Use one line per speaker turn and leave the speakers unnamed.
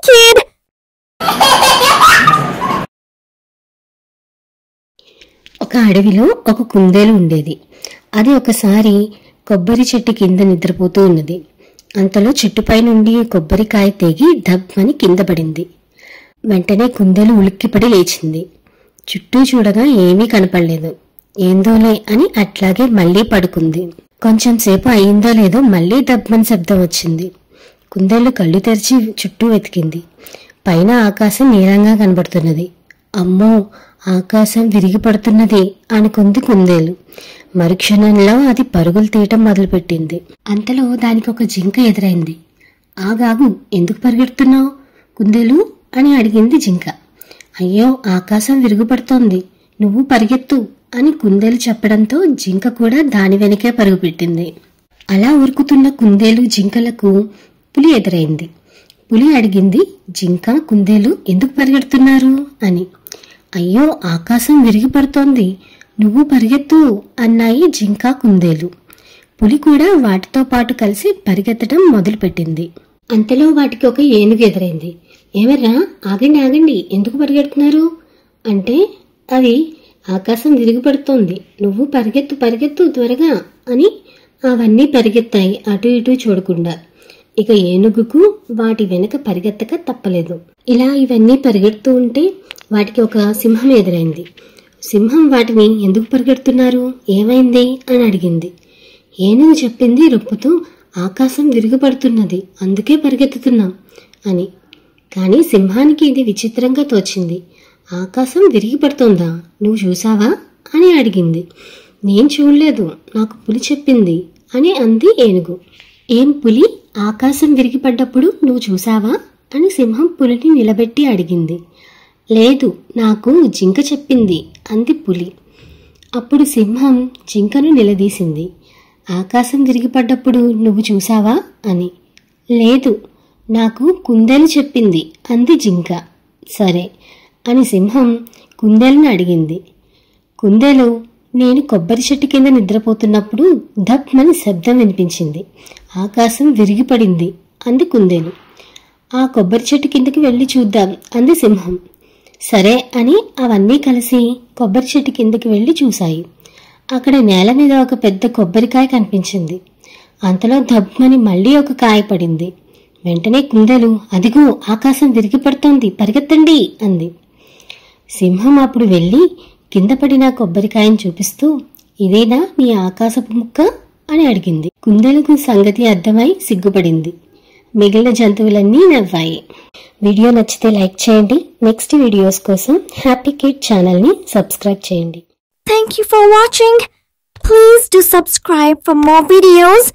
kid.
ఒక అడవిలో ఒక కుందేలు ఉండేది. అది ఒకసారి కొబ్బరి చెట్టు కింద నిద్రపోతూ ఉన్నది. అంతలో చెట్టుపై నుండి కొబ్బరికాయ తెగి దబ్బని కింద పడింది. వెంటనే కుందేలు ఉలిక్కిపడి లేచింది. చుట్టూ చూడగా ఏమీ కనపడలేదు. ఏందోలే అని అట్లాగే మళ్లీ పడుకుంది. కొంచెం సేపు అయిందో లేదో మళ్లీ దబ్బని శబ్దం వచ్చింది. కుందేలు కళ్ళు తెరిచి చుట్టూ వెతికింది. పైన ఆకాశం నీలంగా కనబడుతున్నది. అమ్మో, ఆకాశం విరిగి పడుతున్నది అనుకుంది కుందేలు. మరుక్షణంలో అది పరుగులు తీయటం మొదలుపెట్టింది. అంతలో దానికి ఒక జింక ఎదురైంది. ఆగాగు, ఎందుకు పరిగెడుతున్నావు కుందేలు అని అడిగింది జింక. అయ్యో, ఆకాశం విరుగుపడుతోంది, నువ్వు పరిగెత్తు అని కుందేలు చెప్పడంతో జింక కూడా దాని వెనకే పరుగుపెట్టింది. అలా ఉరుకుతున్న కుందేలు జింకలకు పులి ఎదురైంది. పులి అడిగింది, జింక కుందేలు ఎందుకు పరిగెడుతున్నారు అని. అయ్యో, ఆకాశం విరిగి పడుతోంది, నువ్వు పరిగెత్తు అన్నాయి జింక కుందేలు. పులి కూడా వాటితో పాటు కలిసి పరిగెత్తడం మొదలుపెట్టింది. అంతలో వాటికి ఒక ఏనుగు ఎదురైంది. ఏమర్రా, ఆగండి ఆగండి, ఎందుకు పరిగెడుతున్నారు అంటే అవి ఆకాశం విరిగి పడుతోంది, నువ్వు పరిగెత్తు పరిగెత్తు త్వరగా అని అవన్నీ పరిగెత్తాయి అటు ఇటు చూడకుండా. ఇక ఏనుగుకు వాటి వెనక పరిగెత్తక తప్పలేదు. ఇలా ఇవన్నీ పరిగెడుతూ ఉంటే వాటికి ఒక సింహం ఎదురైంది. సింహం వాటిని ఎందుకు పరిగెడుతున్నారు, ఏమైంది అని అడిగింది. ఏనుగు చెప్పింది రొప్పుతూ, ఆకాశం విరిగిపడుతున్నది, అందుకే పరిగెత్తుతున్నాం అని. కానీ సింహానికి ఇది విచిత్రంగా తోచింది. ఆకాశం విరిగి పడుతోందా, నువ్వు చూసావా అని అడిగింది. నేను చూడలేదు, నాకు పులి చెప్పింది అని అంది ఏనుగు. ఏం పులి, ఆకాశం విరిగిపడ్డప్పుడు నువ్వు చూసావా అని సింహం పులిని నిలబెట్టి అడిగింది. లేదు, నాకు జింక చెప్పింది అంది పులి. అప్పుడు సింహం జింకను నిలదీసింది. ఆకాశం విరిగిపడ్డప్పుడు నువ్వు చూసావా అని. లేదు, నాకు కుందేలు చెప్పింది అంది జింక. సరే అని సింహం కుందేలుని అడిగింది. కుందేలు, నేను కొబ్బరి చెట్టు కింద నిద్రపోతున్నప్పుడు దప్మని శబ్దం వినిపించింది, ఆకాశం విరిగిపడింది అంది కుందేలు. ఆ కొబ్బరి చెట్టు కిందకి వెళ్ళి చూద్దాం అంది సింహం. సరే అని అవన్నీ కలిసి కొబ్బరి చెట్టు కిందకి వెళ్ళి చూశాయి. అక్కడ నేల మీద ఒక పెద్ద కొబ్బరికాయ కనిపించింది. అంతలో దబ్మని మళ్లీ ఒక కాయ పడింది. వెంటనే కుందేలు, అదిగో ఆకాశం విరిగిపడుతోంది, పరిగెత్తండి అంది. సింహం అప్పుడు వెళ్ళి కింద పడిన కొబ్బరికాయను చూపిస్తూ, ఇదేనా నీ ఆకాశపు ముక్క అని అడిగింది. కుందేలుకు సంగతి అర్థమై సిగ్గుపడింది. మిగిలిన జంతువులన్నీ నవ్వాయి. వీడియో నచ్చితే లైక్ చేయండి. నెక్స్ట్ వీడియోస్ కోసం హ్యాపీ కిడ్ ఛానల్ ని సబ్స్క్రైబ్ చేయండి.
Thank you for watching. Please do subscribe for more videos.